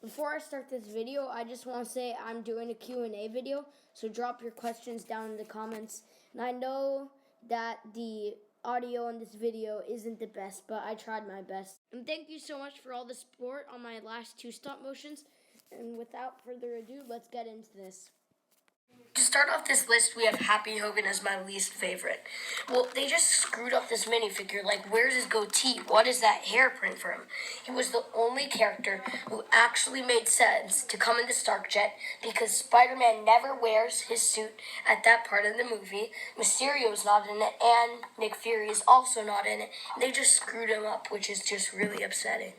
Before I start this video, I just want to say I'm doing a Q&A video, so drop your questions down in the comments. And I know that the audio in this video isn't the best, but I tried my best. And thank you so much for all the support on my last 2 stop motions. And without further ado, let's get into this. To start off this list, we have Happy Hogan as my least favorite. Well, they just screwed up this minifigure. Like, where's his goatee? What is that hairprint for him? He was the only character who actually made sense to come in the Stark Jet because Spider-Man never wears his suit at that part of the movie. Mysterio's not in it, and Nick Fury is also not in it. They just screwed him up, which is just really upsetting.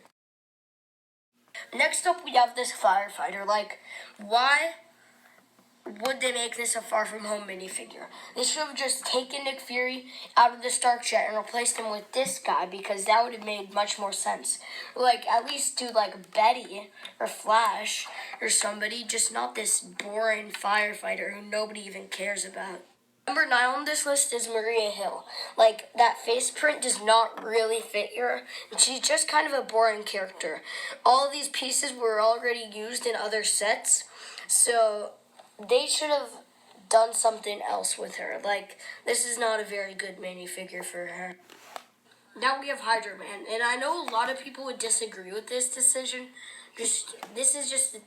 Next up, we have this firefighter. Like, why would they make this a Far From Home minifigure? They should have just taken Nick Fury out of the Stark Jet and replaced him with this guy because that would have made much more sense. Like, at least do like Betty or Flash or somebody, just not this boring firefighter who nobody even cares about. Number 9 on this list is Maria Hill. Like, that face print does not really fit her, and she's just kind of a boring character. All of these pieces were already used in other sets, so they should have done something else with her. Like, this is not a very good minifigure for her. Now we have Hydro Man, and I know a lot of people would disagree with this decision. This is just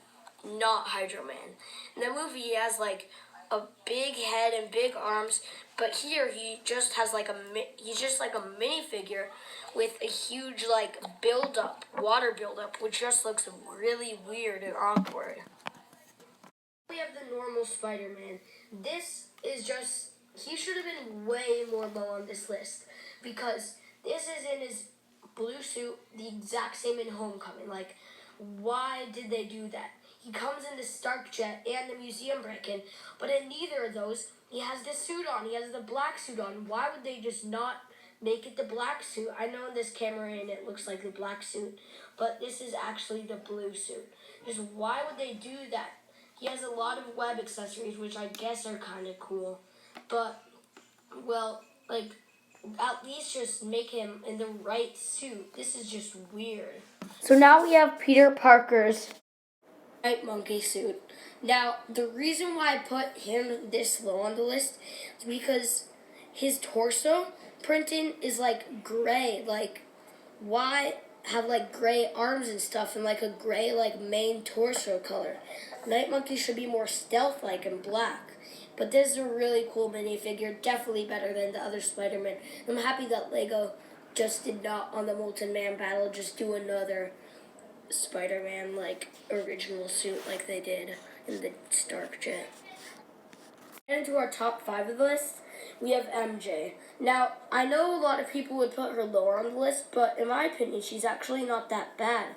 not Hydro Man. In the movie, he has like a big head and big arms, but here he just has like he's just like a minifigure with a huge like water buildup, which just looks really weird and awkward. We have the normal Spider-Man. This is just, he should have been way more low on this list because this is in his blue suit, the exact same in Homecoming. Like, why did they do that? He comes in the Stark Jet and the Museum Break-In, but in neither of those, he has this suit on. He has the black suit on. Why would they just not make it the black suit? I know in this camera and it looks like the black suit, but this is actually the blue suit. Just why would they do that? He has a lot of web accessories, which I guess are kind of cool. But, well, like, at least just make him in the right suit. This is just weird. So now we have Peter Parker's Night Monkey suit. Now, the reason why I put him this low on the list is because his torso printing is like gray. Like, why have like gray arms and stuff and like a gray like main torso color? Night Monkey should be more stealth-like and black. But this is a really cool minifigure, definitely better than the other Spider-Man. I'm happy that LEGO just did not, on the Molten Man battle, just do another Spider-Man like original suit like they did in the Stark Jet. And into our top 5 of the list, we have MJ. Now, I know a lot of people would put her lower on the list, but in my opinion, she's actually not that bad.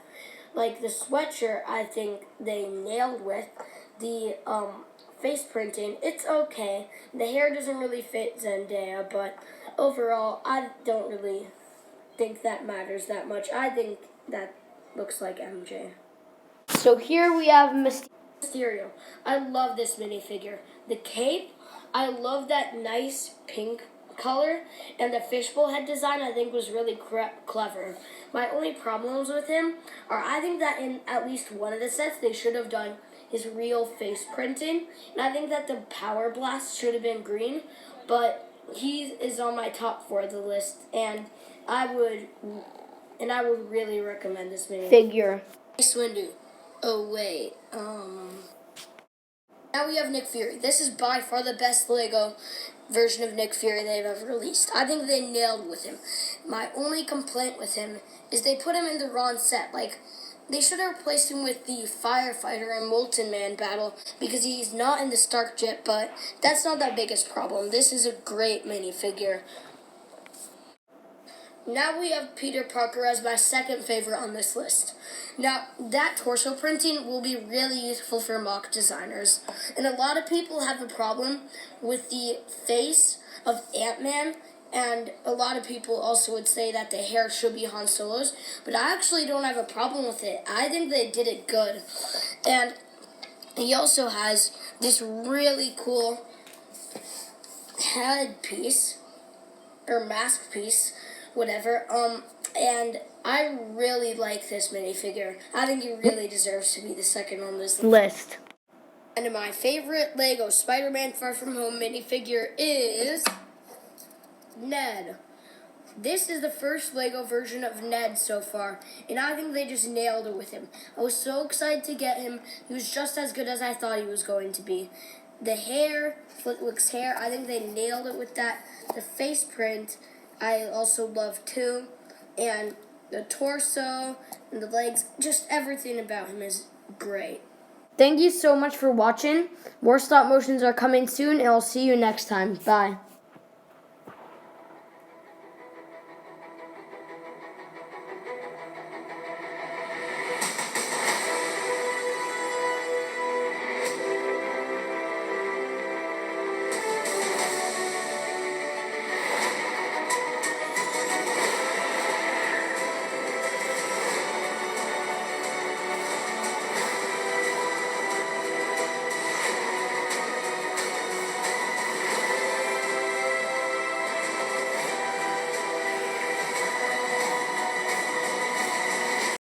Like, the sweatshirt, I think they nailed with. The face printing, it's okay. The hair doesn't really fit Zendaya, but overall, I don't really think that matters that much. I think that looks like MJ. So here we have Mysterio. I love this minifigure. The cape, I love that nice pink color, and the fishbowl head design I think was really clever. My only problems with him are I think that in at least one of the sets they should have done his real face printing, and I think that the power blast should have been green, but he is on my top 4 of the list, and I would really recommend this minifigure. Mace Windu. Oh wait, now we have Nick Fury. This is by far the best LEGO version of Nick Fury they've ever released. I think they nailed with him. My only complaint with him is they put him in the wrong set. Like, they should have replaced him with the firefighter and Molten Man battle because he's not in the Stark Jet, but that's not that biggest problem. This is a great minifigure. Now we have Peter Parker as my second favorite on this list. Now, that torso printing will be really useful for mock designers. And a lot of people have a problem with the face of Ant-Man, and a lot of people also would say that the hair should be Han Solo's, but I actually don't have a problem with it. I think they did it good. And he also has this really cool headpiece, or mask piece, whatever, and I really like this minifigure. I think he really deserves to be the second on this list. And my favorite Lego Spider-Man Far From Home minifigure is Ned. This is the first Lego version of Ned so far, and I think they just nailed it with him. I was so excited to get him. He was just as good as I thought he was going to be. The hair, Flitwick's hair, I think they nailed it with that. The face print, I also love too. And the torso and the legs, just everything about him is great. Thank you so much for watching. More stop motions are coming soon, and I'll see you next time. Bye.